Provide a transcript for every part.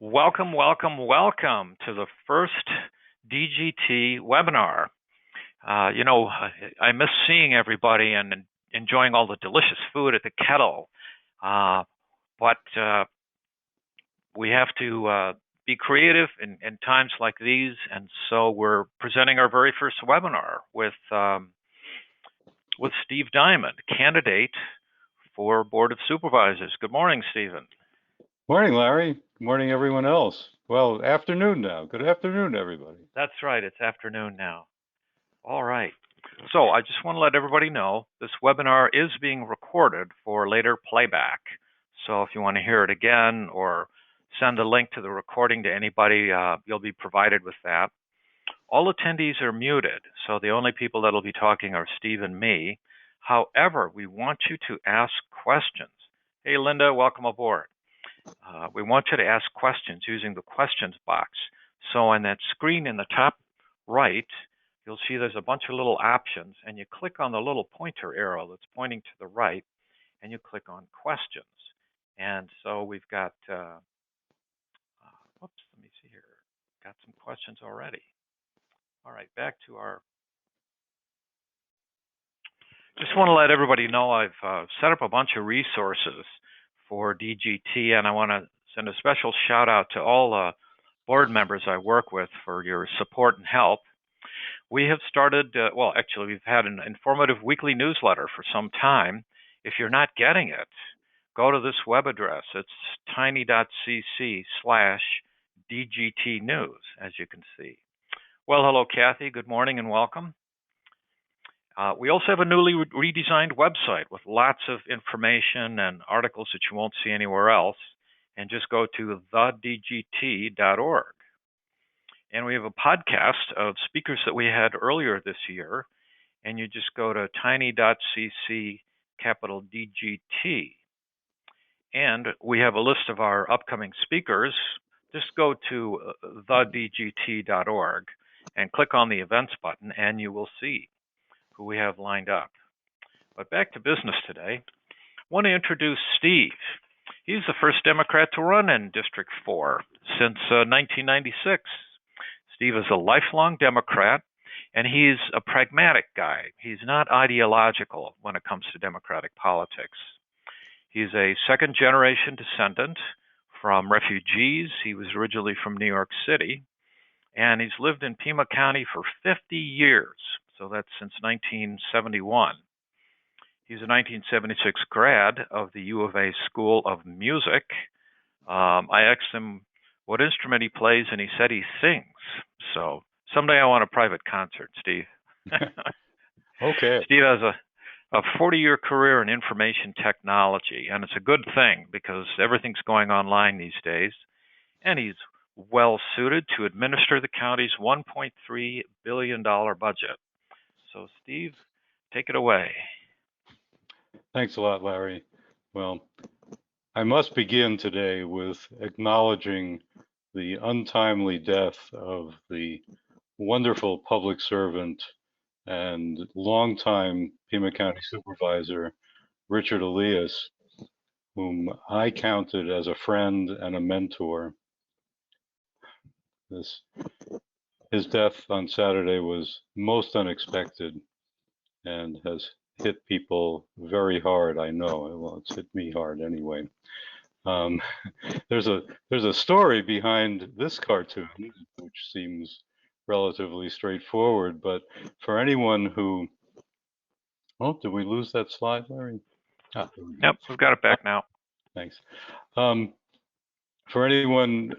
Welcome, welcome, welcome to the first DGT webinar. I miss seeing everybody and enjoying all the delicious food at the kettle, but we have to be creative in times like these, and so we're presenting our very first webinar with Steve Diamond, candidate for Board of Supervisors. Good morning, Stephen. Morning, Larry. Good morning, everyone else. Well, afternoon now. Good afternoon, everybody. That's right. It's afternoon now. All right. So I just want to let everybody know this webinar is being recorded for later playback. So if you want to hear it again or send a link to the recording to anybody, you'll be provided with that. All attendees are muted, so the only people that'll be talking are Steve and me. However, we want you to ask questions. Hey, Linda, welcome aboard. We want you to ask questions using the questions box. So on that screen in the top right, you'll see there's a bunch of little options, and you click on the little pointer arrow that's pointing to the right, and you click on questions. And so we've got, let me see here, got some questions already. All right, back to our, just want to let everybody know I've set up a bunch of resources for DGT, and I want to send a special shout out to all board members I work with for your support and help. We have started, actually we've had an informative weekly newsletter for some time. If you're not getting it, go to this web address. It's tiny.cc/DGT news, as you can see. Well, hello, Kathy. Good morning and welcome. We also have a newly redesigned website with lots of information and articles that you won't see anywhere else. And just go to thedgt.org. And we have a podcast of speakers that we had earlier this year. And you just go to tiny.cc/DGT. And we have a list of our upcoming speakers. Just go to thedgt.org and click on the events button, and you will see who we have lined up. But back to business today. I want to introduce Steve. He's the first Democrat to run in District 4 since 1996. Steve is a lifelong Democrat, and he's a pragmatic guy. He's not ideological when it comes to Democratic politics. He's a second-generation descendant from refugees. He was originally from New York City, and he's lived in Pima County for 50 years. So that's since 1971. He's a 1976 grad of the U of A School of Music. I asked him what instrument he plays, and he said he sings. So someday I want a private concert, Steve. Okay. Steve has a 40-year career in information technology, and it's a good thing because everything's going online these days. And he's well suited to administer the county's $1.3 billion budget. So, Steve, take it away. Thanks a lot, Larry. Well, I must begin today with acknowledging the untimely death of the wonderful public servant and longtime Pima County Supervisor, Richard Elías, whom I counted as a friend and a mentor. His death on Saturday was most unexpected and has hit people very hard. I know. Well, it's hit me hard anyway. There's a story behind this cartoon, which seems relatively straightforward, but for anyone who, oh, did we lose that slide, Larry? Yep, we've got it back now. Thanks. For anyone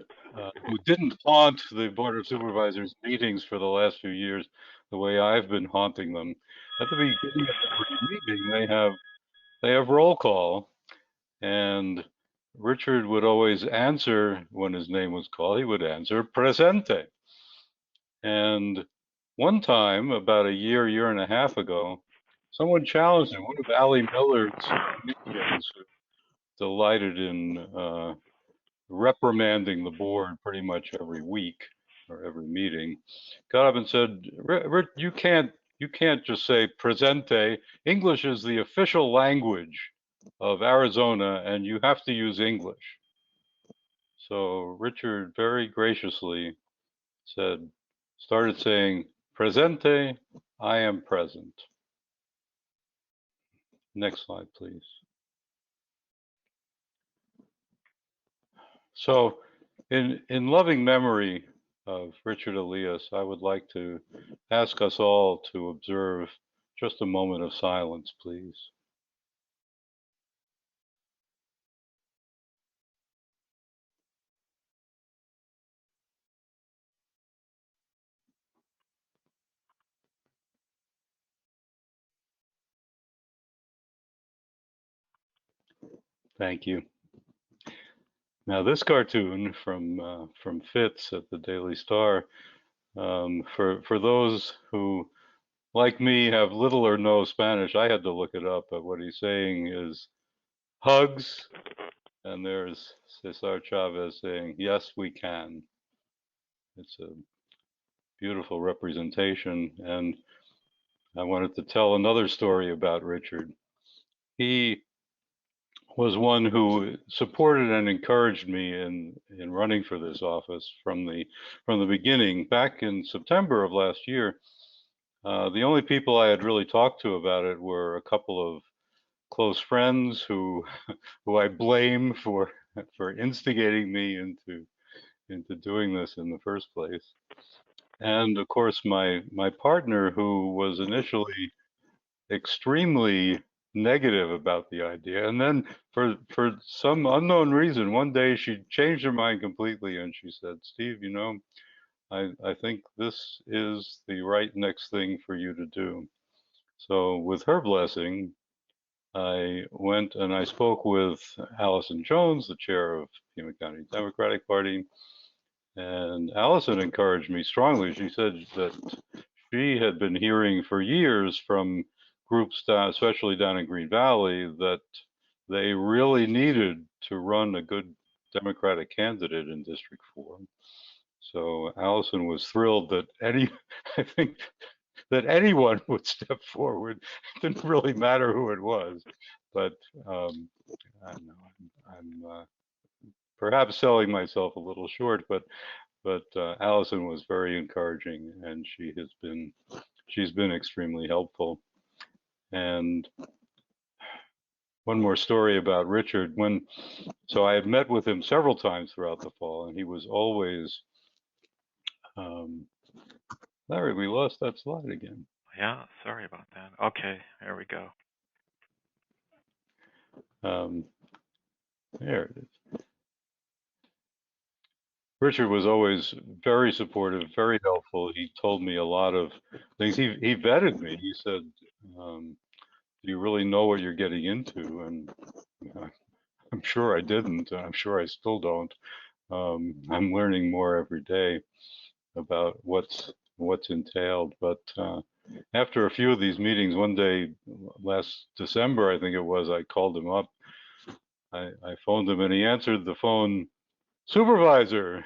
who didn't haunt the Board of Supervisors meetings for the last few years the way I've been haunting them, at the beginning of every meeting they have roll call, and Richard would always answer when his name was called. He would answer presente. And one time, about a year and a half ago, someone challenged him, one of Allie Millard's comedians who delighted in reprimanding the board pretty much every week or every meeting, got up and said, you can't just say presente. English is the official language of Arizona, and you have to use English. So Richard very graciously started saying, "Presente, I am present." Next slide, please. So, in loving memory of Richard Elías, I would like to ask us all to observe just a moment of silence, please. Thank you. Now, this cartoon from Fitz at the Daily Star, for those who, like me, have little or no Spanish, I had to look it up. But what he's saying is hugs, and there's Cesar Chavez saying, "Yes, we can." It's a beautiful representation, and I wanted to tell another story about Richard. He was one who supported and encouraged me in running for this office from the beginning. Back in September of last year, the only people I had really talked to about it were a couple of close friends who I blame for instigating me into doing this in the first place, and of course my partner, who was initially extremely negative about the idea, and then for some unknown reason one day she changed her mind completely and she said, "Steve, you know, I think this is the right next thing for you to do." So with her blessing, I went and I spoke with Allison Jones, the chair of Pima County Democratic Party, and Allison encouraged me strongly. She said that she had been hearing for years from groups down, especially down in Green Valley, that they really needed to run a good Democratic candidate in District 4. So Allison was thrilled that I think that anyone would step forward. It didn't really matter who it was, but I don't know, I'm perhaps selling myself a little short, but Allison was very encouraging, and she's been extremely helpful. And one more story about Richard. So I had met with him several times throughout the fall, and he was always. Larry, we lost that slide again. Yeah, sorry about that. Okay, there we go. There it is. Richard was always very supportive, very helpful. He told me a lot of things. He vetted me. He said, "Do you really know what you're getting into?" And I'm sure I didn't. I'm sure I still don't. I'm learning more every day about what's entailed. But after a few of these meetings, one day last December, I think it was, I called him up. I phoned him and he answered the phone, "Supervisor."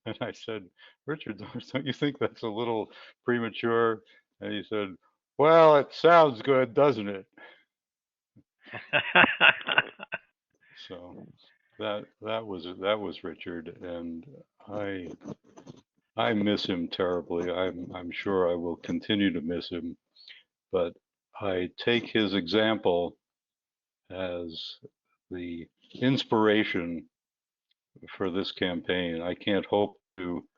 And I said, "Richard, don't you think that's a little premature?" And he said, "Well, it sounds good, doesn't it?" So that was Richard, and I miss him terribly. I'm sure I will continue to miss him, but I take his example as the inspiration for this campaign. I can't hope to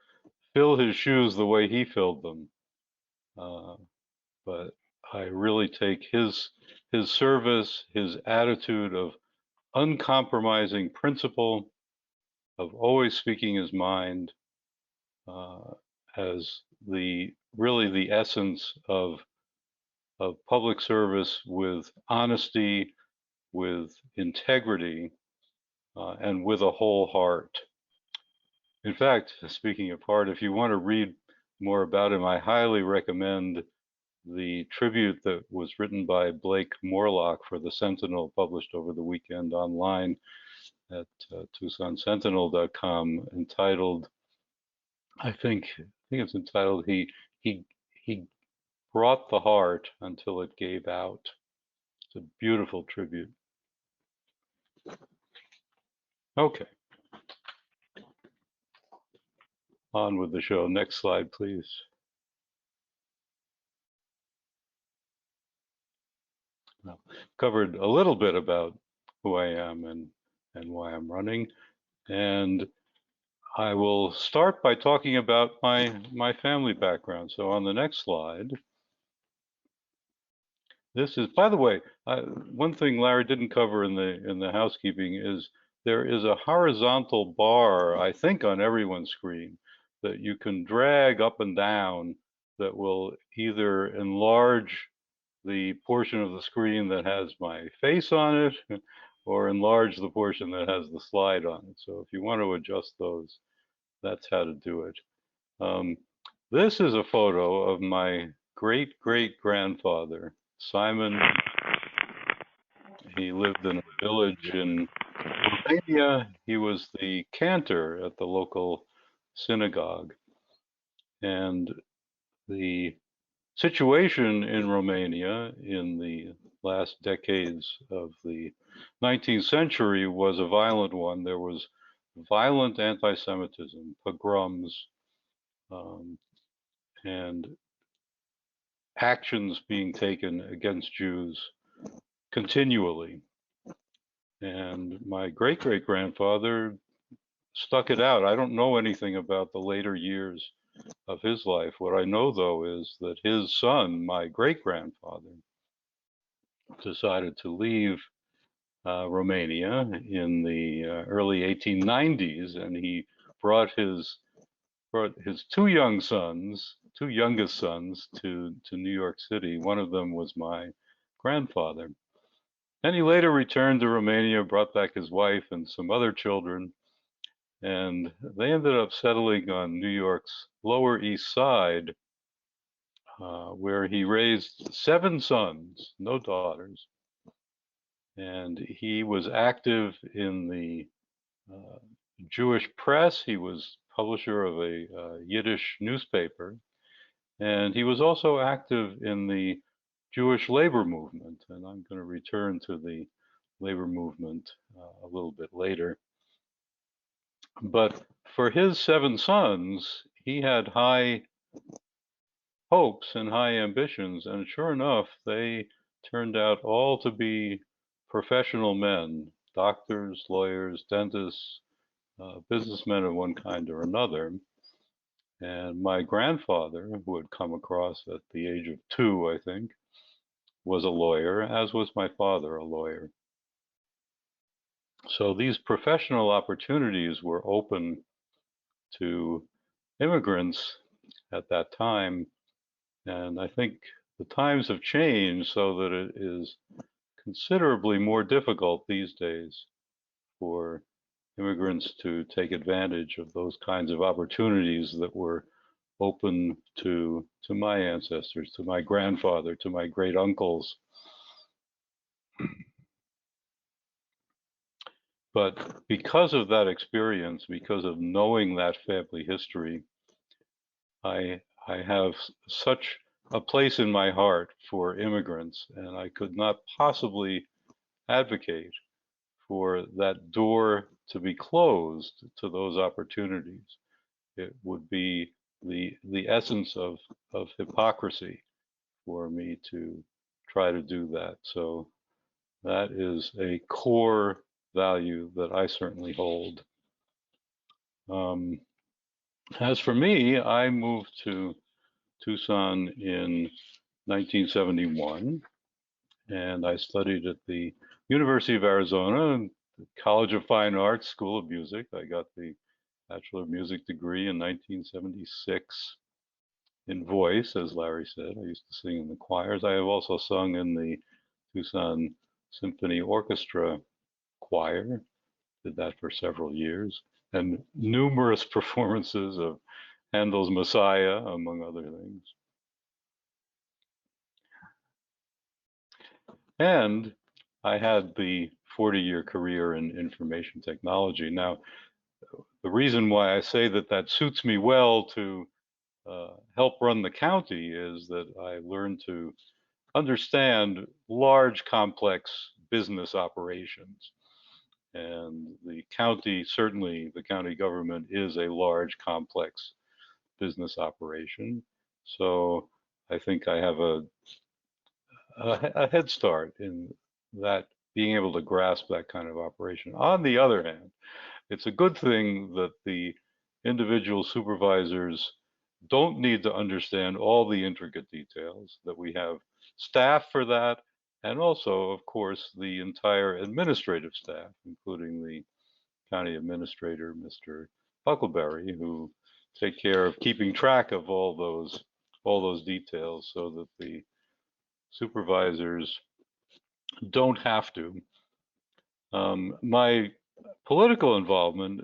fill his shoes the way he filled them, but I really take his service, his attitude of uncompromising principle, of always speaking his mind, as really the essence of public service with honesty, with integrity, and with a whole heart. In fact, speaking of heart, if you want to read more about him, I highly recommend the tribute that was written by Blake Morlock for the Sentinel, published over the weekend online at TucsonSentinel.com, entitled, I think it's entitled "He Brought the Heart Until It Gave Out." It's a beautiful tribute. Okay. on with the show. Next slide, please. I've covered a little bit about who I am and why I'm running. And I will start by talking about my family background. So on the next slide, this is, by the way, one thing Larry didn't cover in the housekeeping is there is a horizontal bar, I think, on everyone's screen that you can drag up and down that will either enlarge the portion of the screen that has my face on it or enlarge the portion that has the slide on it. So if you want to adjust those, that's how to do it. This is a photo of my great-great-grandfather, Simon. He lived in a village in Romania. He was the cantor at the local synagogue. And the situation in Romania in the last decades of the 19th century was a violent one. There was violent anti-Semitism, pogroms, and actions being taken against Jews continually. And my great-great-grandfather stuck it out. I don't know anything about the later years of his life. What I know, though, is that his son, my great-grandfather, decided to leave Romania in the early 1890s, and he brought his two youngest sons to New York City. One of them was my grandfather. And he later returned to Romania, brought back his wife and some other children, and they ended up settling on New York's Lower East Side, where he raised 7 sons, no daughters. And he was active in the Jewish press. He was publisher of a Yiddish newspaper. And he was also active in the Jewish labor movement. And I'm going to return to the labor movement a little bit later. But for his 7 sons, he had high hopes and high ambitions. And sure enough, they turned out all to be professional men, doctors, lawyers, dentists, businessmen of one kind or another. And my grandfather, who had come across at the age of 2, I think, was a lawyer, as was my father, a lawyer. So these professional opportunities were open to immigrants at that time. And I think the times have changed so that it is considerably more difficult these days for immigrants to take advantage of those kinds of opportunities that were open to my ancestors, to my grandfather, to my great uncles. But because of that experience, because of knowing that family history, I have such a place in my heart for immigrants, and I could not possibly advocate for that door to be closed to those opportunities. It would be the essence of hypocrisy for me to try to do that. So that is a core value that I certainly hold. As for me, I moved to Tucson in 1971, and I studied at the University of Arizona, the College of Fine Arts, School of Music. I got the Bachelor of Music degree in 1976 in voice, as Larry said. I used to sing in the choirs. I have also sung in the Tucson Symphony Orchestra choir, did that for several years, and numerous performances of Handel's Messiah, among other things. And I had the 40-year career in information technology. Now, the reason why I say that that suits me well to help run the county is that I learned to understand large, complex business operations. And the county, certainly the county government, is a large, complex business operation. So I think I have a head start in that, being able to grasp that kind of operation. On the other hand, it's a good thing that the individual supervisors don't need to understand all the intricate details, that we have staff for that, and also, of course, the entire administrative staff, including the county administrator, Mr. Huckleberry, who take care of keeping track of all those details so that the supervisors don't have to. My political involvement,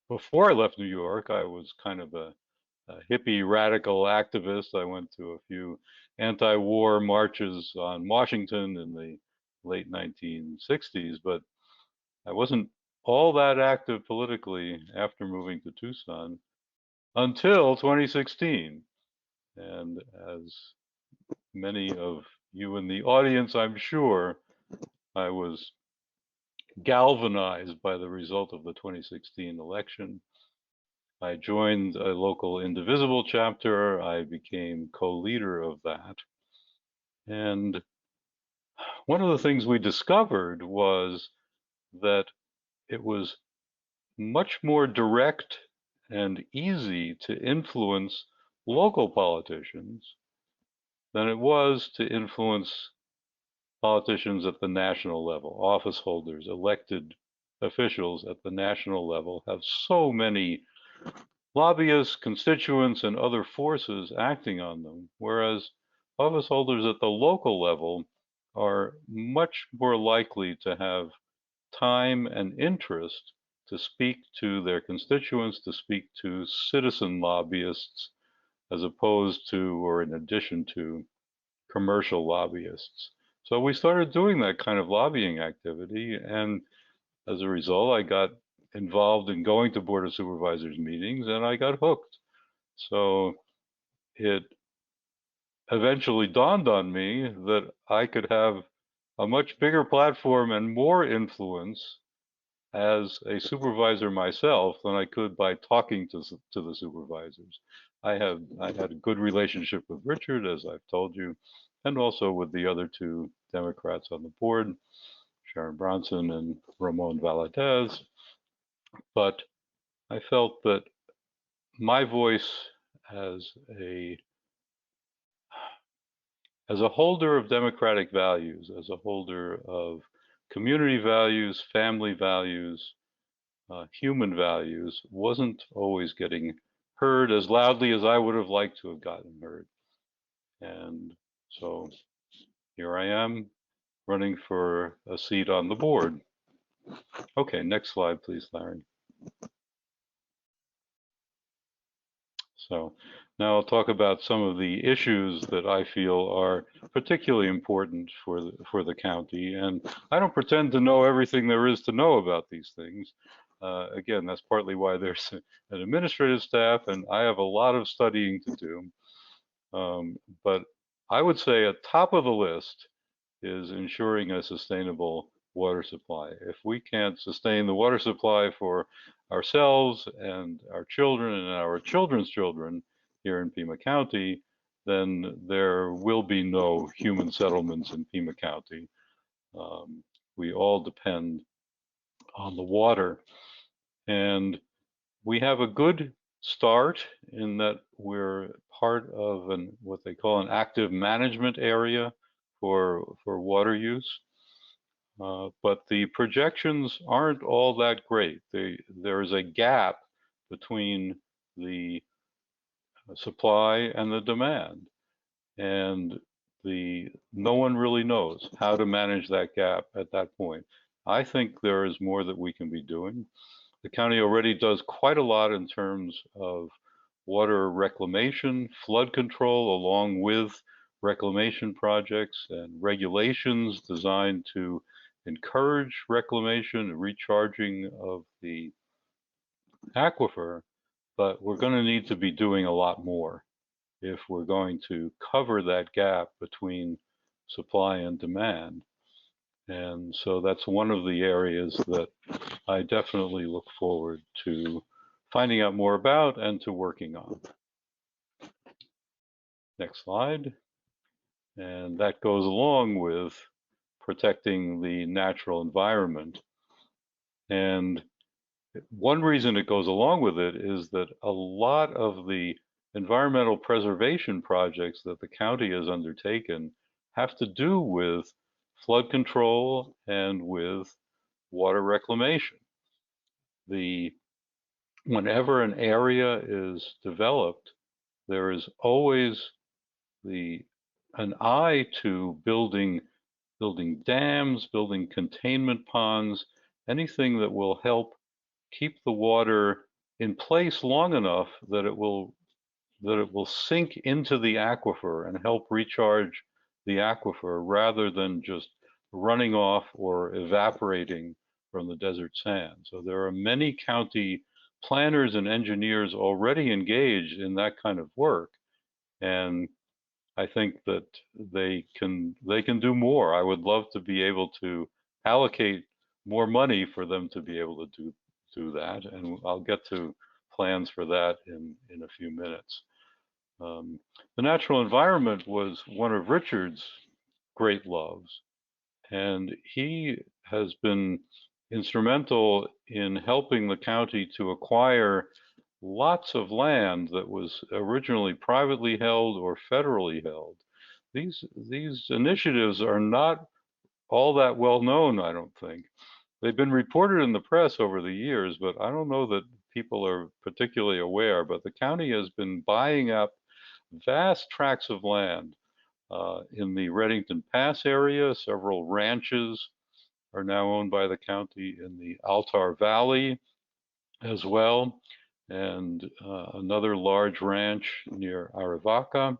before I left New York, I was kind of a hippie radical activist. I went to a few anti-war marches on Washington in the late 1960s, but I wasn't all that active politically after moving to Tucson until 2016. And as many of you in the audience, I'm sure, I was galvanized by the result of the 2016 election. I joined a local Indivisible chapter. I became co-leader of that. And one of the things we discovered was that it was much more direct and easy to influence local politicians than it was to influence politicians at the national level. Office holders, elected officials at the national level have so many lobbyists, constituents, and other forces acting on them, whereas office holders at the local level are much more likely to have time and interest to speak to their constituents, to speak to citizen lobbyists, as opposed to, or in addition to, commercial lobbyists. So we started doing that kind of lobbying activity, and as a result, I got involved in going to Board of Supervisors meetings, and I got hooked. So it eventually dawned on me that I could have a much bigger platform and more influence as a supervisor myself than I could by talking to the supervisors. I had a good relationship with Richard, as I've told you, and also with the other two Democrats on the board, Sharon Bronson and Ramon Valadez. But I felt that my voice as a holder of democratic values, as a holder of community values, family values, human values, wasn't always getting heard as loudly as I would have liked to have gotten heard. And so here I am running for a seat on the board. Okay, next slide, please, Larry. So now I'll talk about some of the issues that I feel are particularly important for the county. And I don't pretend to know everything there is to know about these things. Again, that's partly why there's an administrative staff, and I have a lot of studying to do. But I would say at top of the list is ensuring a sustainable water supply. If we can't sustain the water supply for ourselves and our children and our children's children here in Pima County, then there will be no human settlements in Pima County. We all depend on the water. And we have a good start in that we're part of what they call an active management area for water use. But the projections aren't all that great. There is a gap between the supply and the demand, and no one really knows how to manage that gap at that point. I think there is more that we can be doing. The county already does quite a lot in terms of water reclamation, flood control, along with reclamation projects and regulations designed to encourage reclamation and recharging of the aquifer, but we're going to need to be doing a lot more if we're going to cover that gap between supply and demand. And so that's one of the areas that I definitely look forward to finding out more about and to working on. Next slide. And that goes along with protecting the natural environment. And one reason it goes along with it is that a lot of the environmental preservation projects that the county has undertaken have to do with flood control and with water reclamation. Whenever an area is developed, there is always an eye to building dams, building containment ponds, anything that will help keep the water in place long enough that it will sink into the aquifer and help recharge the aquifer rather than just running off or evaporating from the desert sand. So there are many county planners and engineers already engaged in that kind of work, and I think that they can do more. I would love to be able to allocate more money for them to be able to do that, and I'll get to plans for that in a few minutes. The natural environment was one of Richard's great loves, and he has been instrumental in helping the county to acquire lots of land that was originally privately held or federally held. These initiatives are not all that well known, I don't think. They've been reported in the press over the years, but I don't know that people are particularly aware. But the county has been buying up vast tracts of land in the Reddington Pass area. Several ranches are now owned by the county in the Altar Valley as well, and another large ranch near Arivaca.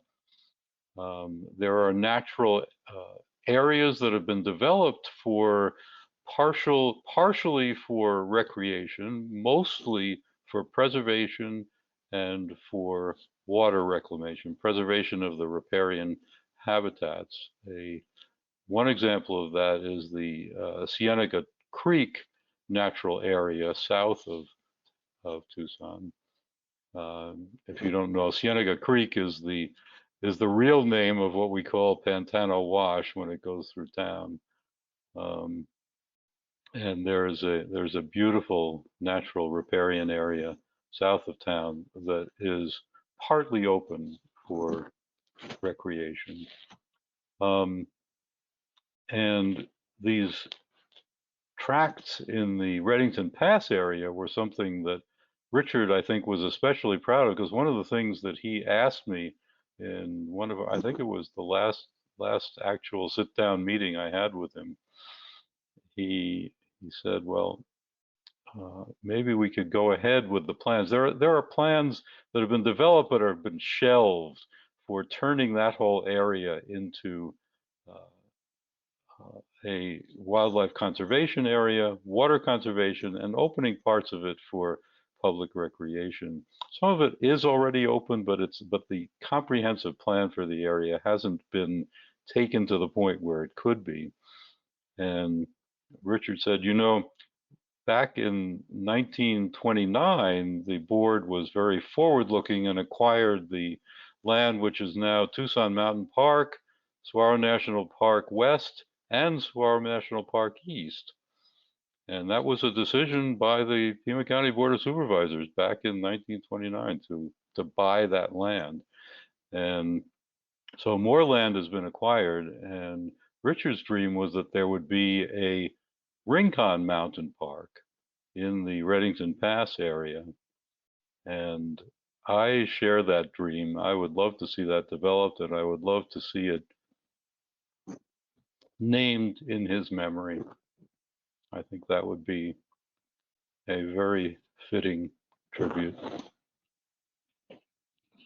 There are natural areas that have been developed for partially for recreation, mostly for preservation and for water reclamation, preservation of the riparian habitats. One example of that is the Cienega Creek natural area south of Tucson. If you don't know, Cienega Creek is the real name of what we call Pantano Wash when it goes through town. And there's a beautiful natural riparian area south of town that is partly open for recreation. And these tracts in the Reddington Pass area were something that Richard, I think, was especially proud of, because one of the things that he asked me in one of, I think it was the last actual sit-down meeting I had with him, he said, well, maybe we could go ahead with the plans. There are plans that have been developed but have been shelved for turning that whole area into a wildlife conservation area, water conservation, and opening parts of it for public recreation. Some of it is already open, but the comprehensive plan for the area hasn't been taken to the point where it could be. And Richard said, you know, back in 1929, the board was very forward-looking and acquired the land which is now Tucson Mountain Park, Saguaro National Park West, and Saguaro National Park East. And that was a decision by the Pima County Board of Supervisors back in 1929 to buy that land. And so more land has been acquired, and Richard's dream was that there would be a Rincon Mountain Park in the Reddington Pass area. And I share that dream. I would love to see that developed, and I would love to see it named in his memory. I think that would be a very fitting tribute.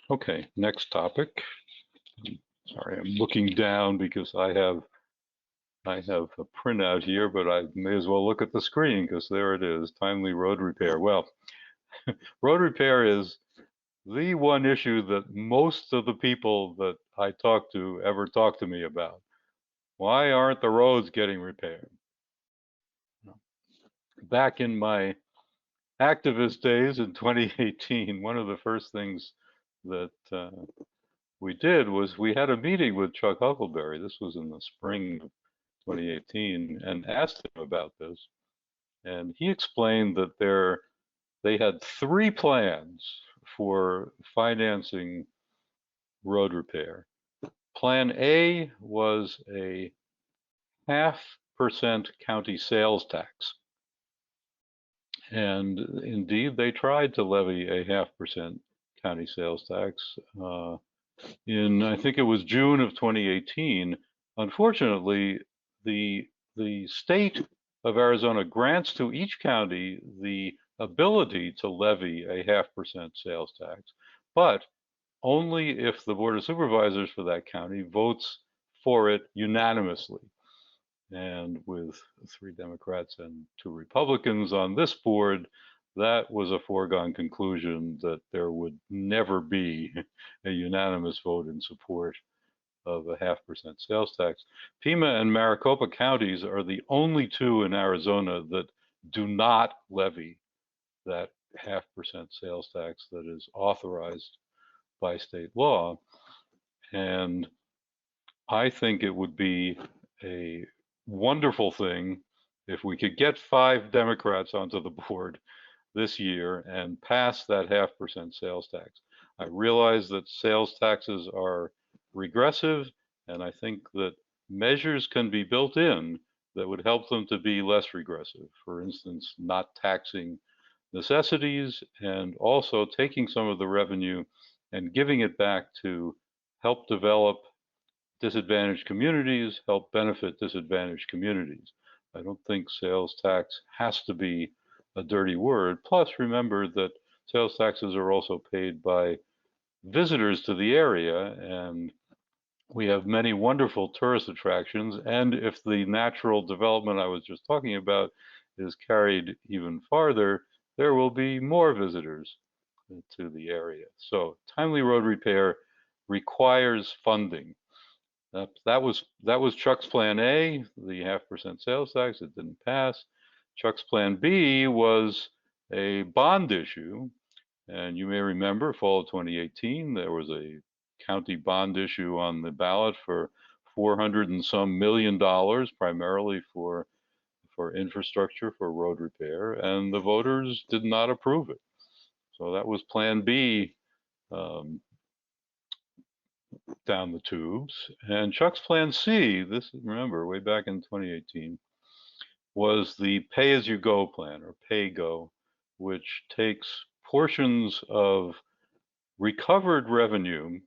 Okay, next topic. Sorry, I'm looking down because I have a printout here, but I may as well look at the screen because there it is, timely road repair. Well, road repair is the one issue that most of the people that I talk to ever talk to me about. Why aren't the roads getting repaired? Back in my activist days in 2018, one of the first things that we did was we had a meeting with Chuck Huckleberry. This was in the spring of 2018, and asked him about this. And he explained that they had 3 plans for financing road repair. Plan A was a 0.5% county sales tax. And indeed, they tried to levy a 0.5% county sales tax in, I think it was June of 2018. Unfortunately, the state of Arizona grants to each county the ability to levy a 0.5% sales tax, but only if the Board of Supervisors for that county votes for it unanimously. And with 3 Democrats and 2 Republicans on this board, that was a foregone conclusion that there would never be a unanimous vote in support of a 0.5% sales tax. Pima and Maricopa counties are the only 2 in Arizona that do not levy that 0.5% sales tax that is authorized by state law. And I think it would be a wonderful thing if we could get 5 Democrats onto the board this year and pass that 0.5% sales tax. I realize that sales taxes are regressive, and I think that measures can be built in that would help them to be less regressive. For instance, not taxing necessities, and also taking some of the revenue and giving it back to help develop disadvantaged communities, help benefit disadvantaged communities. I don't think sales tax has to be a dirty word. Plus, remember that sales taxes are also paid by visitors to the area, and we have many wonderful tourist attractions. And if the natural development I was just talking about is carried even farther, there will be more visitors to the area. So timely road repair requires funding. That was Chuck's plan A, the 0.5% sales tax. It didn't pass. Chuck's plan B was a bond issue. And you may remember, fall of 2018, there was a county bond issue on the ballot for $400 and some million, primarily for infrastructure, for road repair, and the voters did not approve it. So that was Plan B down the tubes. And Chuck's Plan C, this, remember, way back in 2018, was the pay-as-you-go plan, or pay-go, which takes portions of recovered revenue,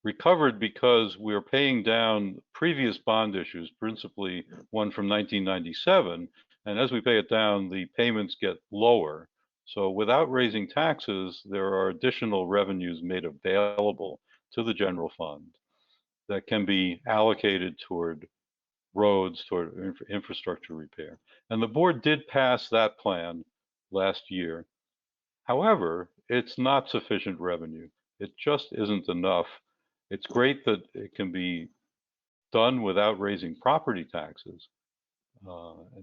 recovered because we're paying down previous bond issues, principally one from 1997, and as we pay it down, the payments get lower. So without raising taxes, there are additional revenues made available to the general fund that can be allocated toward roads, toward infrastructure repair. And the board did pass that plan last year. However, it's not sufficient revenue. It just isn't enough. It's great that it can be done without raising property taxes,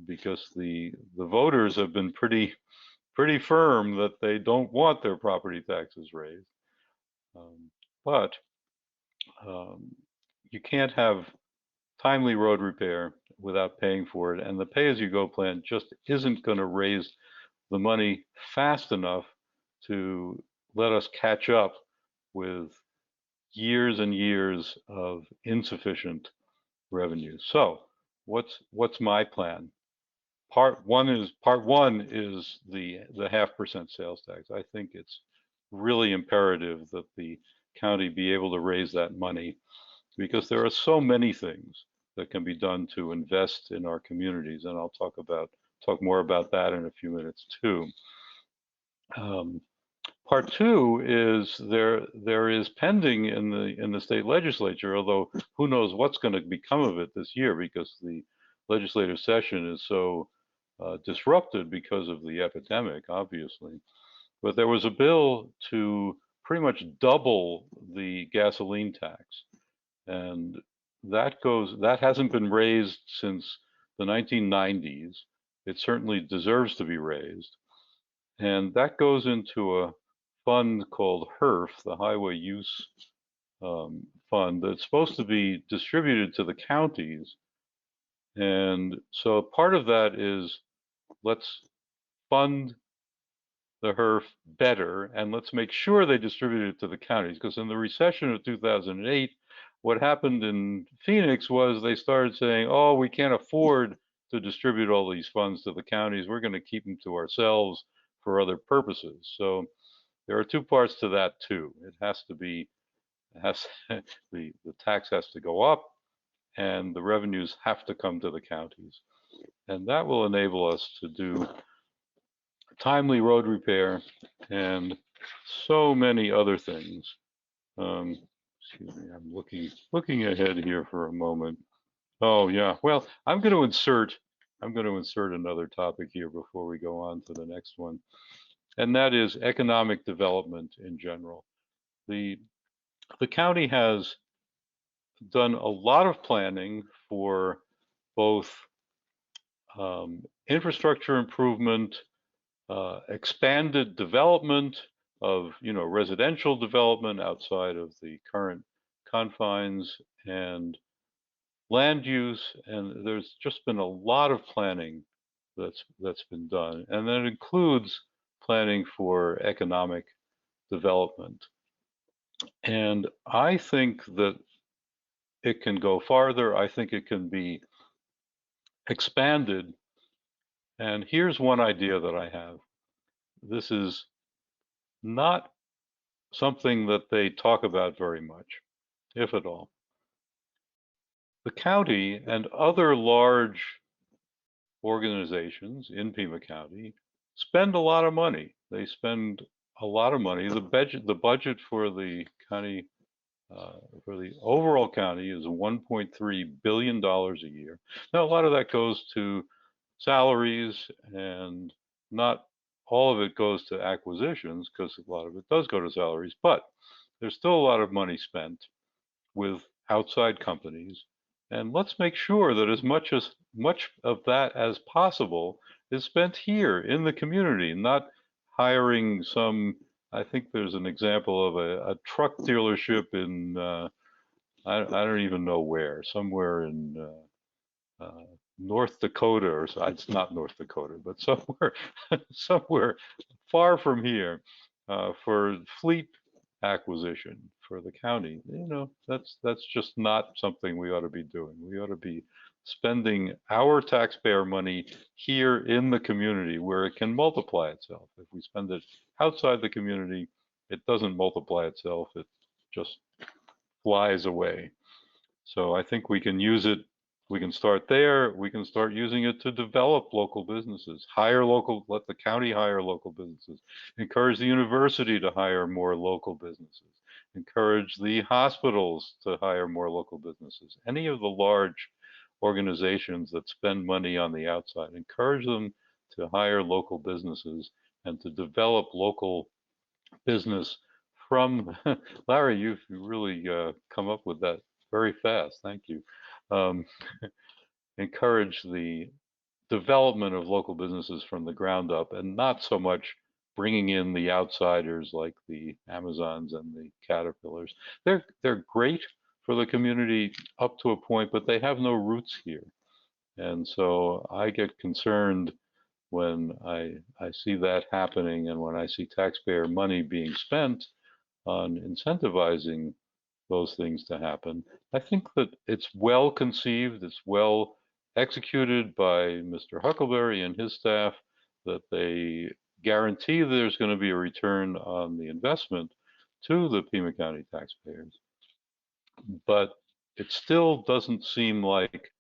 because the voters have been pretty firm that they don't want their property taxes raised. But you can't have timely road repair without paying for it, and the pay-as-you-go plan just isn't going to raise the money fast enough to let us catch up with years and years of insufficient revenue. So what's my plan? Part one is the 0.5% sales tax. I think it's really imperative that the county be able to raise that money, because there are so many things that can be done to invest in our communities, and I'll talk more about that in a few minutes too. Part two is there is pending in the state legislature, although who knows what's going to become of it this year, because the legislative session is so disrupted because of the epidemic, obviously. But there was a bill to pretty much double the gasoline tax, and that hasn't been raised since the 1990s. It certainly deserves to be raised. And that goes into a fund called HERF, the Highway Use Fund, that's supposed to be distributed to the counties. And so part of that is, let's fund the HERF better, and let's make sure they distribute it to the counties. Because in the recession of 2008, what happened in Phoenix was they started saying, oh, we can't afford to distribute all these funds to the counties. We're going to keep them to ourselves for other purposes. So there are two parts to that too. It has to be, the tax has to go up, and the revenues have to come to the counties. And that will enable us to do timely road repair and so many other things. Excuse me, I'm looking ahead here for a moment. Oh yeah, well, I'm going to insert another topic here before we go on to the next one, and that is economic development in general. The county has done a lot of planning for both infrastructure improvement, expanded development of, residential development outside of the current confines, and land use. And there's just been a lot of planning that's been done, and that includes planning for economic development. And I think that it can go farther. I think it can be expanded. And here's one idea that I have. This is not something that they talk about very much, if at all. The county and other large organizations in Pima County spend a lot of money. They spend a lot of money. The budget for the county, for the overall county, is $1.3 billion a year. Now, a lot of that goes to salaries, and not all of it goes to acquisitions, because a lot of it does go to salaries, but there's still a lot of money spent with outside companies. And let's make sure that as much of that as possible is spent here in the community, not hiring some. I think there's an example of a truck dealership in, I don't even know where, somewhere in North Dakota, or so. It's not North Dakota, but somewhere somewhere far from here, for fleet acquisition for the county. That's just not something we ought to be doing. We ought to be spending our taxpayer money here in the community, where it can multiply itself. If we spend it outside the community, it doesn't multiply itself. It just flies away. So I think we can use it. We can start there. We can start using it to develop local businesses, let the county hire local businesses, encourage the university to hire more local businesses, encourage the hospitals to hire more local businesses. Any of the large organizations that spend money on the outside, encourage them to hire local businesses and to develop local business from, Larry, you've really come up with that very fast. Thank you. Um, encourage the development of local businesses from the ground up, and not so much bringing in the outsiders like the Amazons and the Caterpillars. They're great for the community up to a point, but they have no roots here. And so I get concerned when I see that happening, and when I see taxpayer money being spent on incentivizing those things to happen. I think that it's well conceived, it's well executed by Mr. Huckleberry and his staff, that they guarantee there's going to be a return on the investment to the Pima County taxpayers. But it still doesn't seem like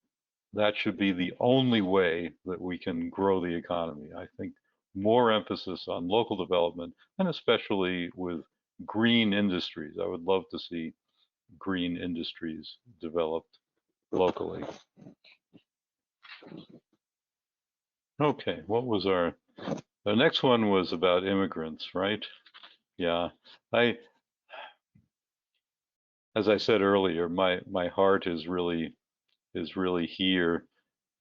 that should be the only way that we can grow the economy. I think more emphasis on local development, and especially with green industries. I would love to see green industries developed locally. Okay, what was the next one was about immigrants, right? Yeah, as I said earlier, my heart is really here,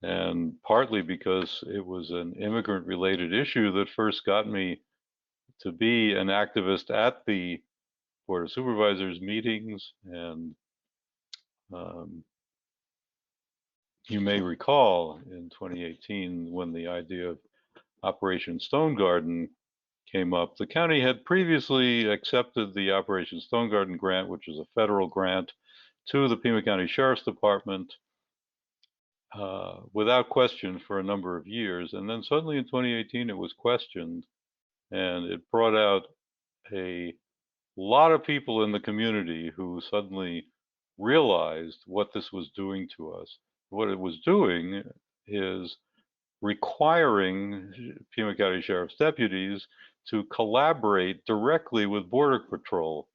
and partly because it was an immigrant related issue that first got me to be an activist at the Board of Supervisors meetings, and you may recall in 2018 when the idea of Operation Stone Garden came up, the county had previously accepted the Operation Stone Garden grant, which is a federal grant, to the Pima County Sheriff's Department without question for a number of years. And then suddenly in 2018, it was questioned, and it brought out a lot of people in the community who suddenly realized what this was doing to us. What it was doing is requiring Pima County Sheriff's deputies to collaborate directly with Border Patrol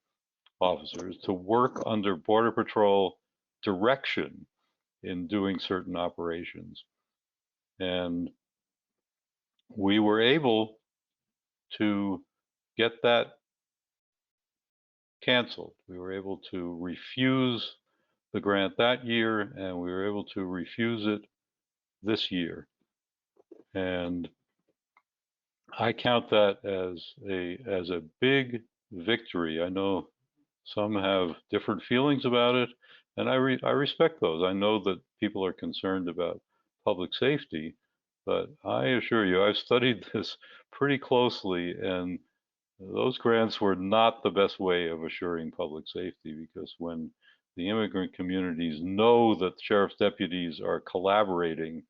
officers to work under Border Patrol direction in doing certain operations. And we were able to get that canceled. We were able to refuse the grant that year, and we were able to refuse it this year. And I count that as a big victory. I know some have different feelings about it, and I respect those. I know that people are concerned about public safety, but I assure you, I've studied this pretty closely, and those grants were not the best way of assuring public safety, because when the immigrant communities know that sheriff's deputies are collaborating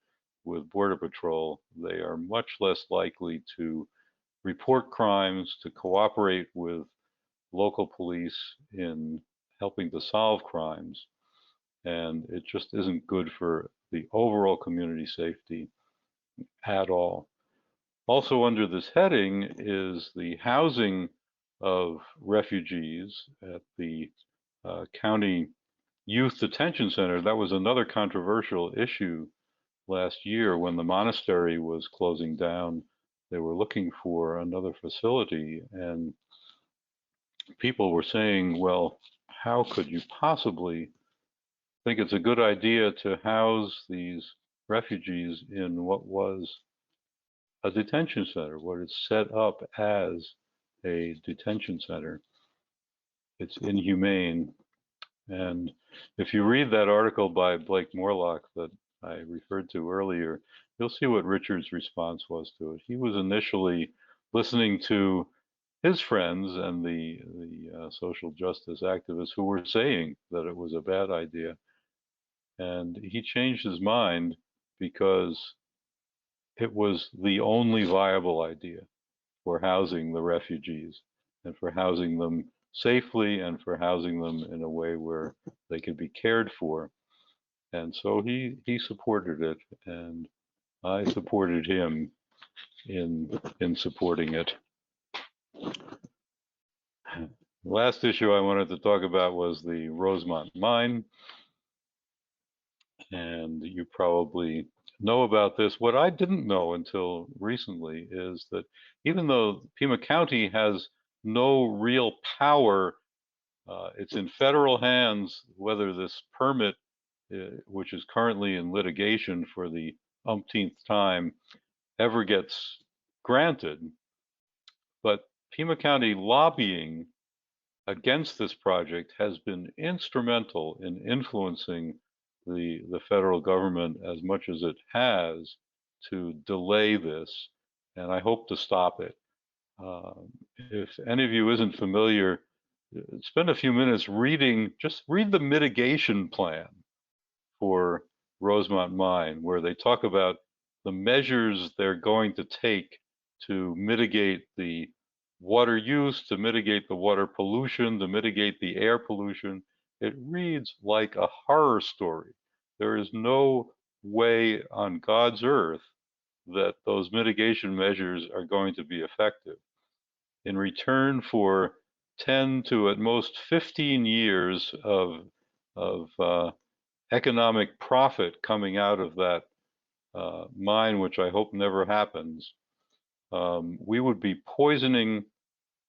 with Border Patrol, they are much less likely to report crimes, to cooperate with local police in helping to solve crimes. And it just isn't good for the overall community safety at all. Also under this heading is the housing of refugees at the county youth detention center. That was another controversial issue last year when the monastery was closing down. They were looking for another facility, and people were saying, well, how could you possibly think it's a good idea to house these refugees in what was a detention center, what is set up as a detention center? It's inhumane. And if you read that article by Blake Morlock that I referred to earlier, you'll see what Richard's response was to it. He was initially listening to his friends and the social justice activists who were saying that it was a bad idea. And he changed his mind because it was the only viable idea for housing the refugees and for housing them safely and for housing them in a way where they could be cared for. And so he supported it, and I supported him in supporting it. The last issue I wanted to talk about was the Rosemont Mine. And you probably know about this. What I didn't know until recently is that even though Pima County has no real power, it's in federal hands whether this permit, which is currently in litigation for the umpteenth time, ever gets granted. But Pima County lobbying against this project has been instrumental in influencing the federal government as much as it has to delay this, and I hope to stop it. If any of you isn't familiar, spend a few minutes reading, just read the mitigation plan for Rosemont Mine, where they talk about the measures they're going to take to mitigate the water use, to mitigate the water pollution, to mitigate the air pollution. It reads like a horror story. There is no way on God's earth that those mitigation measures are going to be effective. In return for 10 to at most 15 years of economic profit coming out of that mine, which I hope never happens, we would be poisoning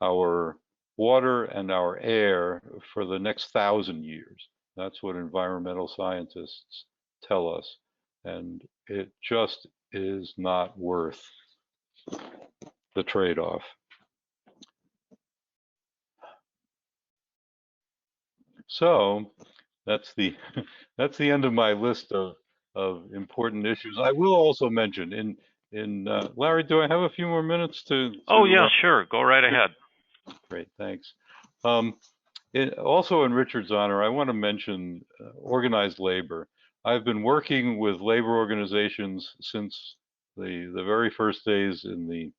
our water and our air for the next 1,000 years. That's what environmental scientists tell us. And it just is not worth the trade-off. So that's the that's the end of my list of important issues. I will also mention in Larry, do I have a few more minutes Oh, yeah, to sure. Go right ahead. great, thanks. Um, Also in Richard's honor, I want to mention organized labor. I've been working with labor organizations since the very first days in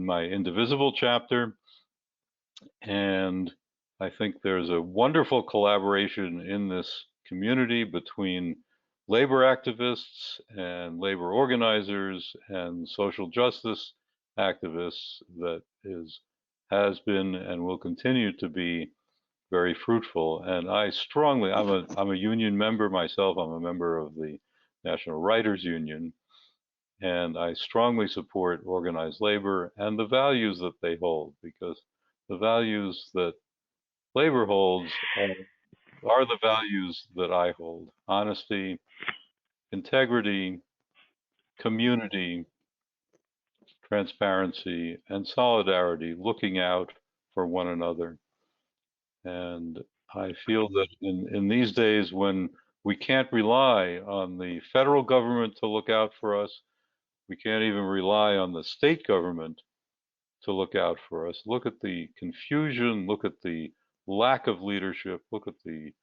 my Indivisible chapter, and I think there's a wonderful collaboration in this community between labor activists and labor organizers and social justice activists that has been and will continue to be very fruitful. And I'm a union member myself. I'm a member of the National Writers Union, and I strongly support organized labor and the values that they hold, because the values that labor holds are the values that I hold: honesty, integrity, community, transparency, and solidarity, looking out for one another. And I feel that in these days when we can't rely on the federal government to look out for us, we can't even rely on the state government to look out for us. Look at the confusion, look at the lack of leadership, look at the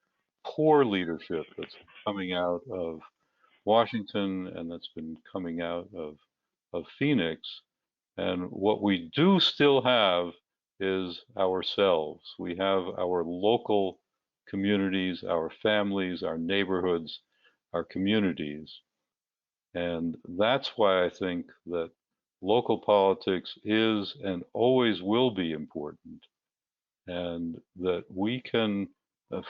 poor leadership that's coming out of Washington and that's been coming out of Phoenix. And what we do still have is ourselves. We have our local communities, our families, our neighborhoods, our communities. And that's why I think that local politics is and always will be important. And that we can,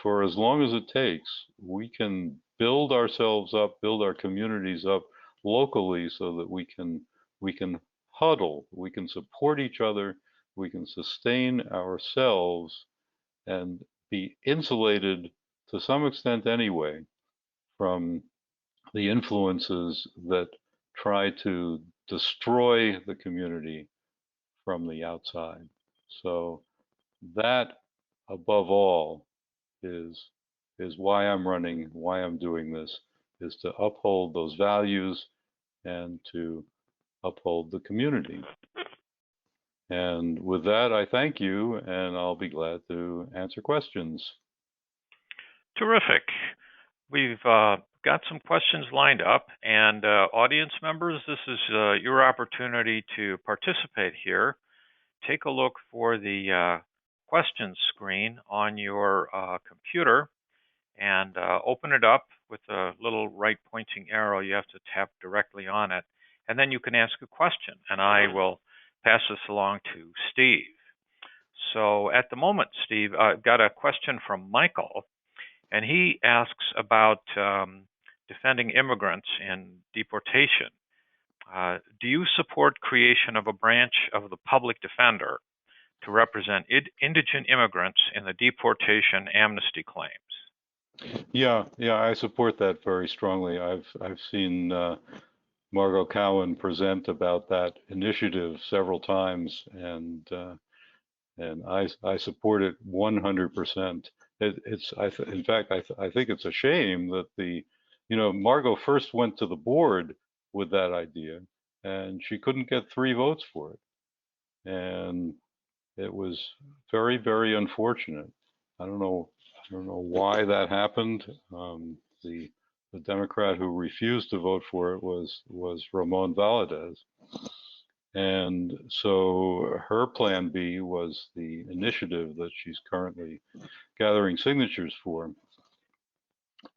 for as long as it takes, we can build ourselves up, build our communities up locally so that we can huddle, we can support each other, we can sustain ourselves and be insulated to some extent anyway from the influences that try to destroy the community from the outside. So that, above all, is why I'm running, why I'm doing this, is to uphold those values and to uphold the community. And with that, I thank you, and I'll be glad to answer questions. Terrific. We've got some questions lined up, and audience members, this is your opportunity to participate here. Take a look for the questions screen on your computer and open it up with a little right pointing arrow. You have to tap directly on it, and then you can ask a question, and I will pass this along to Steve. So at the moment, Steve, I've got a question from Michael, and he asks about defending immigrants in deportation. Do you support creation of a branch of the public defender to represent indigent immigrants in the deportation amnesty claims? Yeah, I support that very strongly. I've seen Margot Cowan present about that initiative several times, and I support it 100%. In fact, I think it's a shame that Margot first went to the board with that idea, and she couldn't get 3 votes for it, and it was very, very unfortunate. I don't know why that happened. The Democrat who refused to vote for it was Ramon Valadez. And so her plan B was the initiative that she's currently gathering signatures for.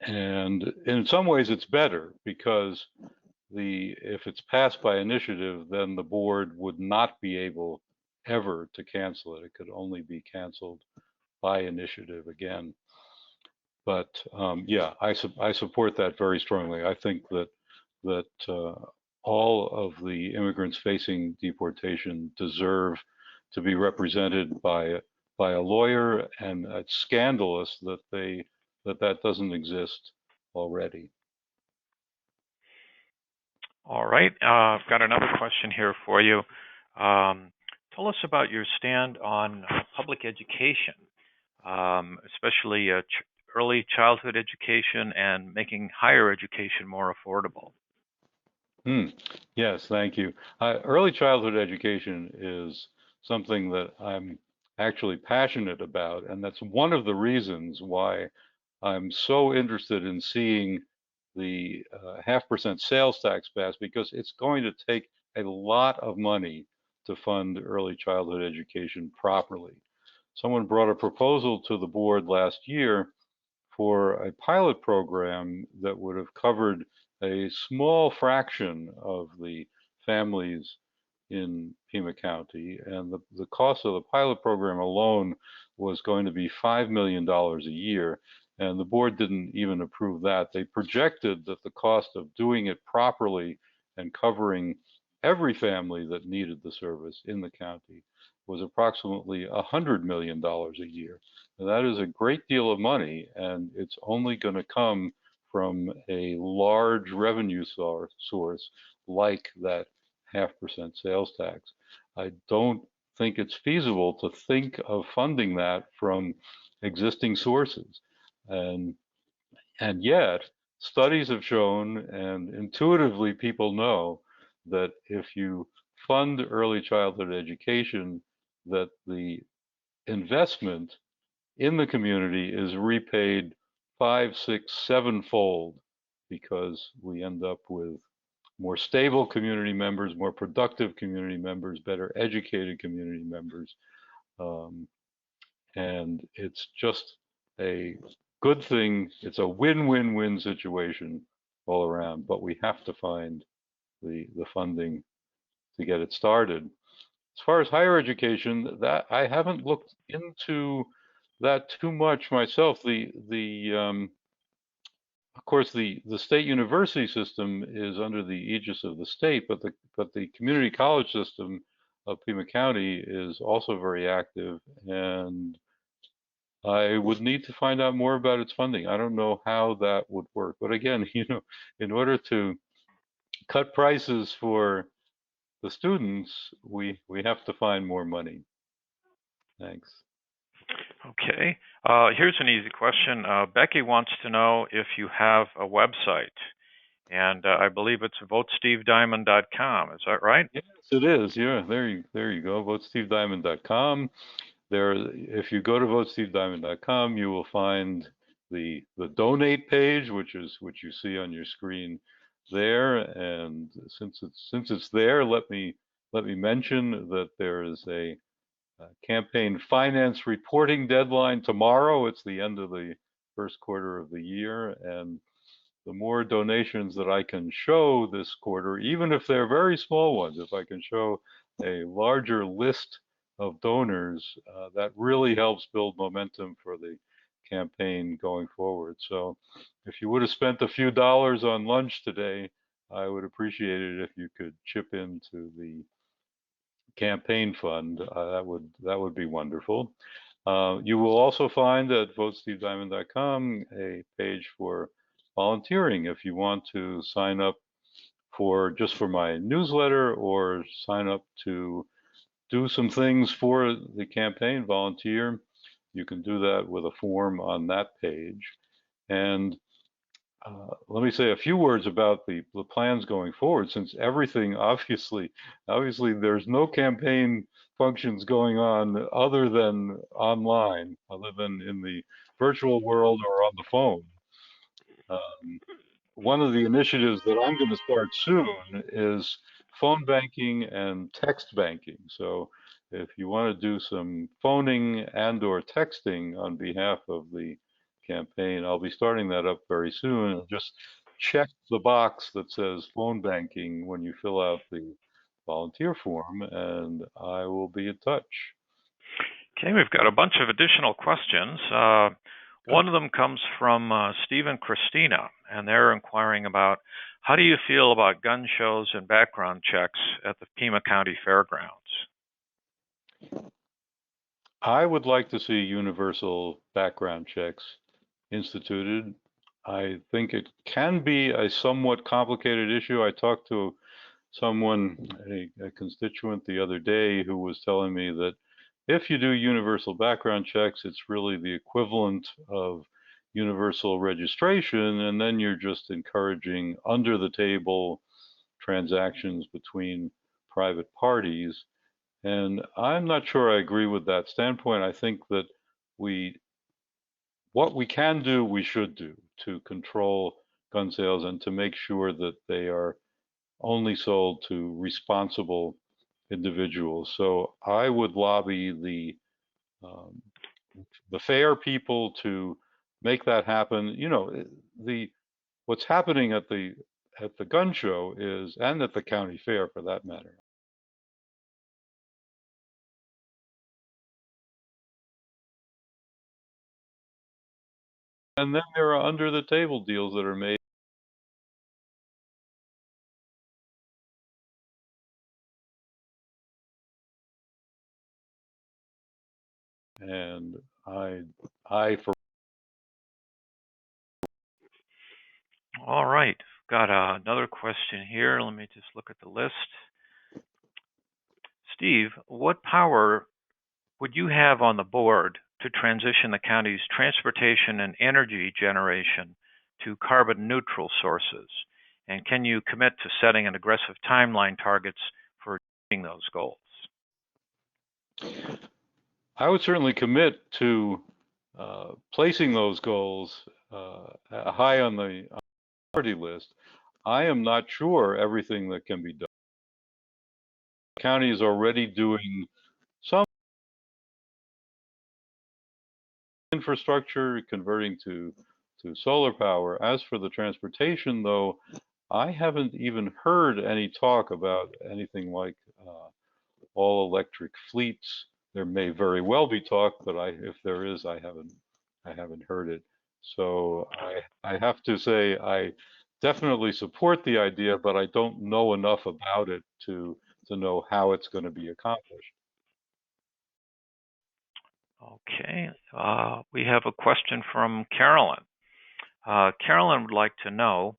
And in some ways it's better, because if it's passed by initiative, then the board would not be able ever to cancel it. It could only be canceled by initiative again. But yeah, I support that very strongly. I think that all of the immigrants facing deportation deserve to be represented by a lawyer, and it's scandalous that that doesn't exist already. All right, I've got another question here for you. Tell us about your stand on public education. especially early childhood education and making higher education more affordable. Yes, thank you. Early childhood education is something that I'm actually passionate about, and that's one of the reasons why I'm so interested in seeing the 0.5% sales tax passed, because it's going to take a lot of money to fund early childhood education properly. Someone brought a proposal to the board last year for a pilot program that would have covered a small fraction of the families in Pima County. And the cost of the pilot program alone was going to be $5 million a year. And the board didn't even approve that. They projected that the cost of doing it properly and covering every family that needed the service in the county was approximately $100 million a year. And that is a great deal of money, and it's only going to come from a large revenue source like that 0.5% sales tax. I don't think it's feasible to think of funding that from existing sources. And yet, studies have shown, and intuitively people know, that if you fund early childhood education, that the investment in the community is repaid 5, 6, 7-fold, because we end up with more stable community members, more productive community members, better educated community members. Um, and it's just a good thing. It's a win-win-win situation all around, but we have to find the funding to get it started. As far as higher education, that I haven't looked into that too much myself. Of course, the state university system is under the aegis of the state, but the community college system of Pima County is also very active, and I would need to find out more about its funding. I don't know how that would work, but again, in order to cut prices for the students, we have to find more money. Thanks. Okay. Here's an easy question. Becky wants to know if you have a website, and I believe it's votestevediamond.com. Is that right? Yes, it is. Yeah, there you go. Votestevediamond.com. There, if you go to votestevediamond.com, you will find the donate page, which you see on your screen there. And since it's there, let me mention that there is a campaign finance reporting deadline tomorrow. It's the end of the first quarter of the year, and the more donations that I can show this quarter, even if they're very small ones, if I can show a larger list of donors, that really helps build momentum for the campaign going forward. So if you would have spent a few dollars on lunch today, I would appreciate it if you could chip into the campaign fund. That would be wonderful. You will also find at votestevediamond.com a page for volunteering if you want to sign up for my newsletter, or sign up to do some things for the campaign, volunteer. You can do that with a form on that page. And let me say a few words about the plans going forward, since everything, obviously there's no campaign functions going on other than online, other than in the virtual world or on the phone. One of the initiatives that I'm going to start soon is phone banking and text banking. So if you want to do some phoning and or texting on behalf of the campaign, I'll be starting that up very soon. Just check the box that says phone banking when you fill out the volunteer form, and I will be in touch. Okay, we've got a bunch of additional questions. One of them comes from Steve and Christina, and they're inquiring about how do you feel about gun shows and background checks at the Pima County Fairgrounds? I would like to see universal background checks instituted. I think it can be a somewhat complicated issue. I talked to someone, a constituent the other day, who was telling me that if you do universal background checks, it's really the equivalent of universal registration, and then you're just encouraging under the table transactions between private parties. And I'm not sure I agree with that standpoint. I think that what we can do, we should do to control gun sales and to make sure that they are only sold to responsible individuals. So I would lobby um, the fair people to make that happen. You know, what's happening at the gun show is, and at the county fair for that matter. And then there are under the table deals that are made. And I for All right, got another question here. Let me just look at the list. Steve, what power would you have on the board to transition the county's transportation and energy generation to carbon neutral sources? And can you commit to setting an aggressive timeline targets for achieving those goals? I would certainly commit to placing those goals high on the priority list. I am not sure everything that can be done. The county is already doing some infrastructure, converting to solar power. As for the transportation, though, I haven't even heard any talk about anything like all electric fleets. There may very well be talk, but if there is, I haven't heard it. So I have to say I definitely support the idea, but I don't know enough about it to know how it's going to be accomplished. Okay, we have a question from Carolyn. Carolyn would like to know,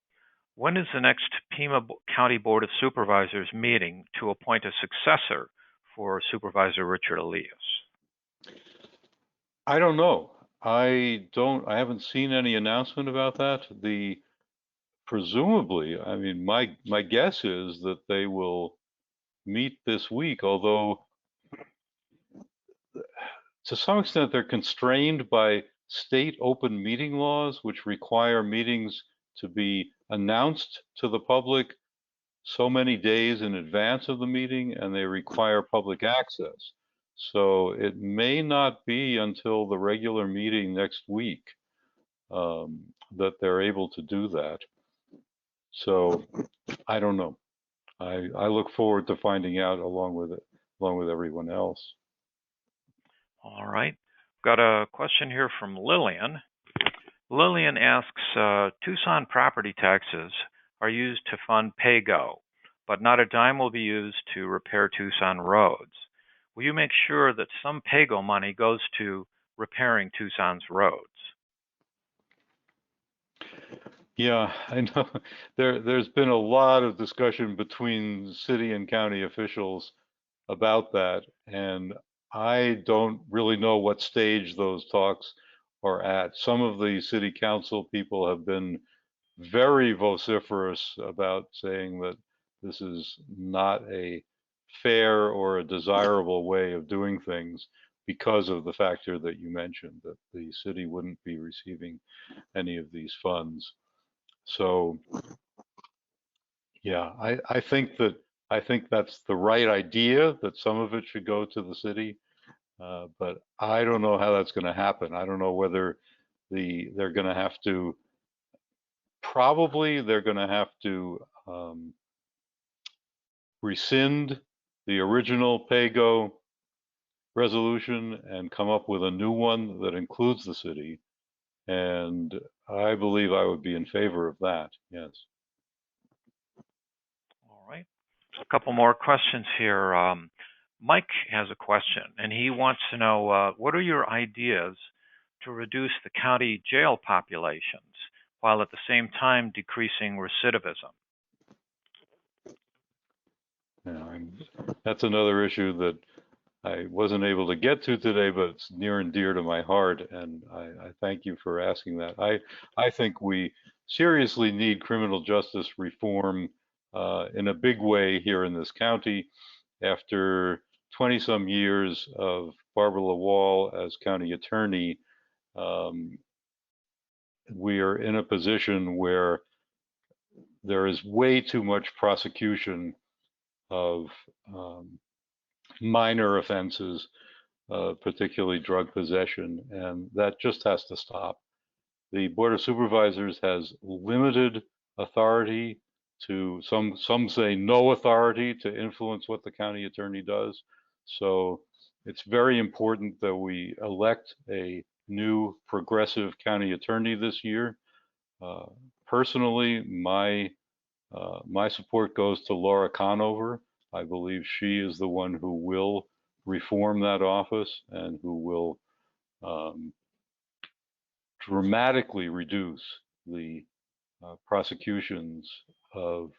when is the next Pima County Board of Supervisors meeting to appoint a successor for Supervisor Richard Elías? I don't know. I haven't seen any announcement about that. Presumably, I mean, my guess is that they will meet this week, although to some extent they're constrained by state open meeting laws, which require meetings to be announced to the public so many days in advance of the meeting, and they require public access. So it may not be until the regular meeting next week that they're able to do that. So I don't know. I look forward to finding out along with everyone else. All right. Got a question here from Lillian. Lillian asks, Tucson property taxes are used to fund PAYGO, but not a dime will be used to repair Tucson roads. Will you make sure that some PAYGO money goes to repairing Tucson's roads? Yeah, I know. There's been a lot of discussion between city and county officials about that, and I don't really know what stage those talks are at. Some of the city council people have been very vociferous about saying that this is not a fair or a desirable way of doing things because of the factor that you mentioned, that the city wouldn't be receiving any of these funds. So yeah, I think that's the right idea, that some of it should go to the city, but I don't know how that's going to happen. I don't know whether they're going to have to rescind the original PAYGO resolution and come up with a new one that includes the city. And I believe I would be in favor of that. Yes. All right. A couple more questions here. Mike has a question, and he wants to know, what are your ideas to reduce the county jail populations while at the same time decreasing recidivism? Yeah, that's another issue that I wasn't able to get to today, but it's near and dear to my heart, and I thank you for asking that. I think we seriously need criminal justice reform in a big way here in this county. After 20 some years of Barbara LaWall as county attorney, um, we are in a position where there is way too much prosecution of minor offenses, particularly drug possession, and that just has to stop. The Board of Supervisors has limited authority to, some say no authority to influence what the county attorney does. So it's very important that we elect a new progressive county attorney this year. Personally, my support goes to Laura Conover. I believe she is the one who will reform that office and who will dramatically reduce the prosecutions of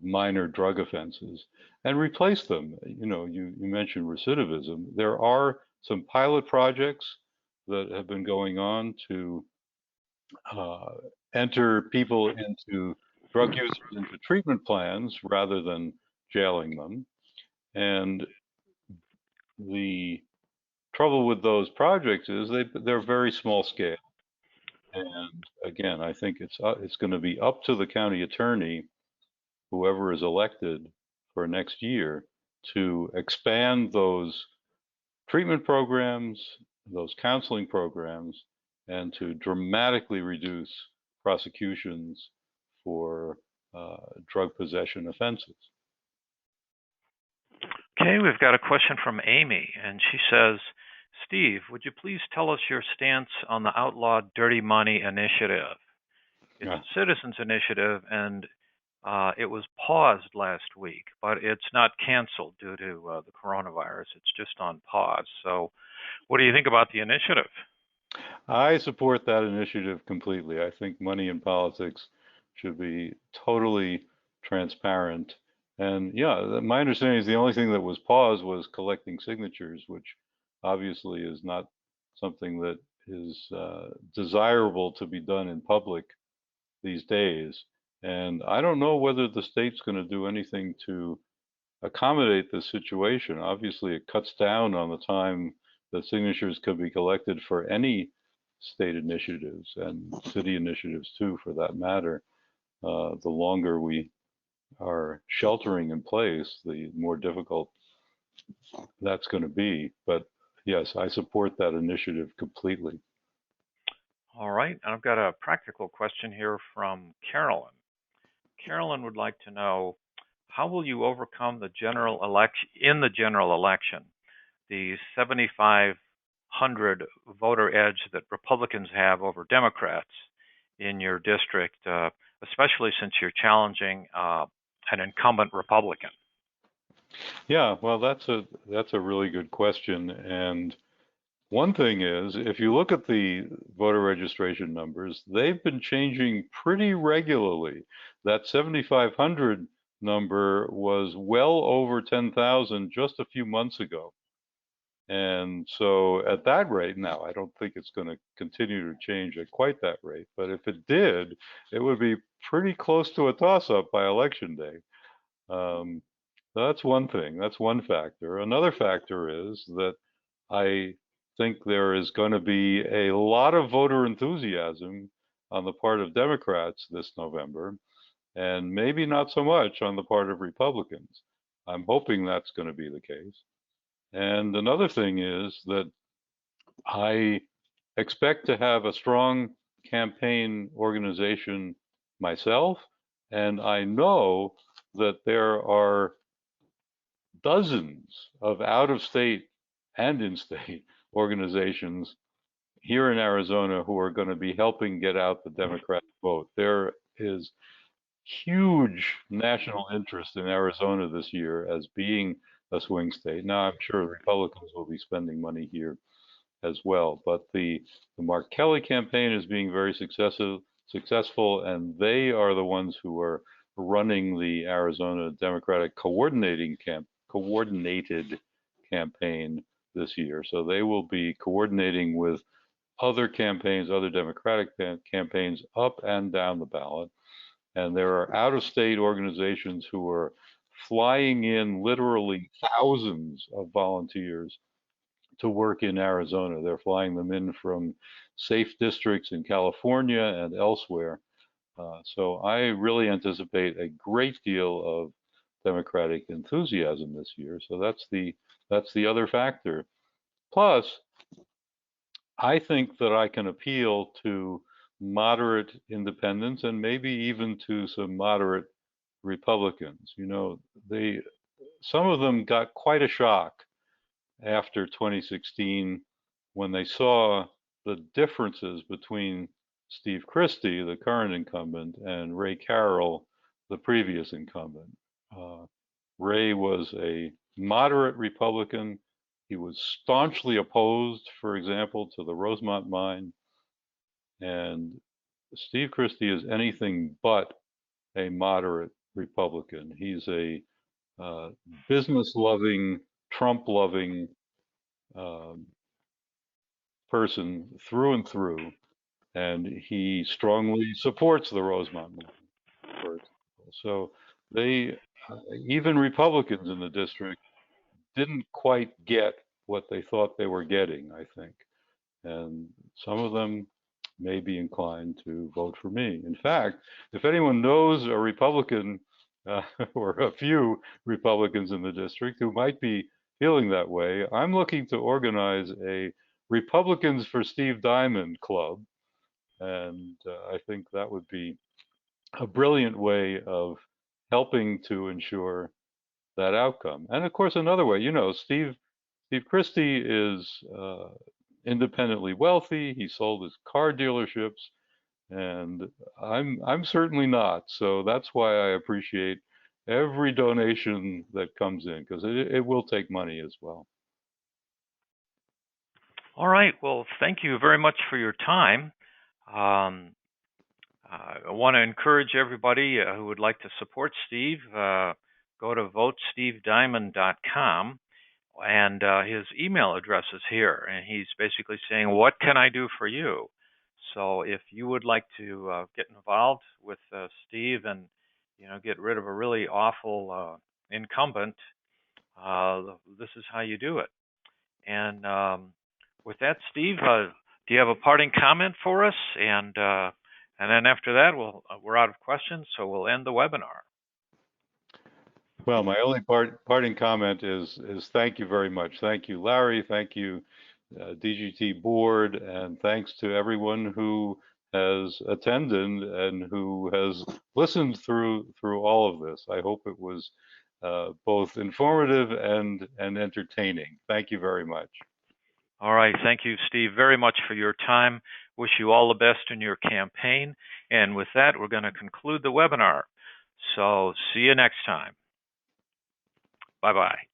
minor drug offenses and replace them. You know, you mentioned recidivism. There are some pilot projects that have been going on to enter people into drug users into treatment plans rather than jailing them. And the trouble with those projects is they're very small scale. And again, I think it's going to be up to the county attorney, whoever is elected for next year, to expand those treatment programs, those counseling programs, and to dramatically reduce prosecutions for drug possession offenses. Okay, we've got a question from Amy, and she says, Steve, would you please tell us your stance on the outlawed dirty money initiative? It's a citizens initiative, and it was paused last week, but it's not canceled due to the coronavirus. It's just on pause. So what do you think about the initiative? I support that initiative completely. I think money in politics should be totally transparent. And yeah, my understanding is the only thing that was paused was collecting signatures, which obviously is not something that is desirable to be done in public these days. And I don't know whether the state's going to do anything to accommodate this situation. Obviously, it cuts down on the time that signatures could be collected for any state initiatives and city initiatives too, for that matter. The longer we are sheltering in place, the more difficult that's going to be. But yes, I support that initiative completely. All right, I've got a practical question here from Carolyn. Carolyn would like to know, how will you overcome the general election, the 7,500 voter edge that Republicans have over Democrats in your district, especially since you're challenging an incumbent Republican? Yeah, well, that's a really good question. And one thing is, if you look at the voter registration numbers, they've been changing pretty regularly. That 7,500 number was well over 10,000 just a few months ago. And so at that rate, now I don't think it's going to continue to change at quite that rate, but if it did, it would be pretty close to a toss-up by election day. That's one thing. That's one factor. Another factor is that I think there is going to be a lot of voter enthusiasm on the part of Democrats this November, and maybe not so much on the part of Republicans. I'm hoping that's going to be the case. And another thing is that I expect to have a strong campaign organization myself, and I know that there are dozens of out-of-state and in-state organizations here in Arizona who are going to be helping get out the Democratic vote. There is huge national interest in Arizona this year as being a swing state. Now, I'm sure Republicans will be spending money here as well, but the Mark Kelly campaign is being very successful, and they are the ones who are running the Arizona Democratic coordinated campaign this year. So they will be coordinating with other campaigns, other Democratic campaigns up and down the ballot. And there are out-of-state organizations who are flying in literally thousands of volunteers to work in Arizona. They're flying them in from safe districts in California and elsewhere. So I really anticipate a great deal of Democratic enthusiasm this year. So that's the other factor. Plus, I think that I can appeal to moderate independents and maybe even to some moderate Republicans. You know, some of them got quite a shock after 2016 when they saw the differences between Steve Christie, the current incumbent, and Ray Carroll, the previous incumbent. Ray was a moderate Republican. He was staunchly opposed, for example, to the Rosemont Mine. And Steve Christie is anything but a moderate Republican. He's a business-loving, Trump-loving person through and through, and he strongly supports the Rosemont Mine, for example. So they, even Republicans in the district, didn't quite get what they thought they were getting, I think. And some of them may be inclined to vote for me. In fact, if anyone knows a Republican or a few Republicans in the district who might be feeling that way, I'm looking to organize a Republicans for Steve Diamond club. And I think that would be a brilliant way of helping to ensure that outcome. And of course, another way, you know, Steve Christie is independently wealthy. He sold his car dealerships, and I'm certainly not. So that's why I appreciate every donation that comes in, because it will take money as well. All right. Well, thank you very much for your time. I want to encourage everybody who would like to support Steve, go to votestevediamond.com, and his email address is here. And he's basically saying, what can I do for you? So if you would like to get involved with Steve and, you know, get rid of a really awful incumbent, this is how you do it. And with that, Steve, do you have a parting comment for us? And then after that, we're out of questions, so we'll end the webinar. Well, my only parting comment is thank you very much. Thank you, Larry. Thank you, DGT board, and thanks to everyone who has attended and who has listened through all of this. I hope it was both informative and entertaining. Thank you very much. All right. Thank you, Steve, very much for your time. Wish you all the best in your campaign. And with that, we're going to conclude the webinar. So see you next time. Bye-bye.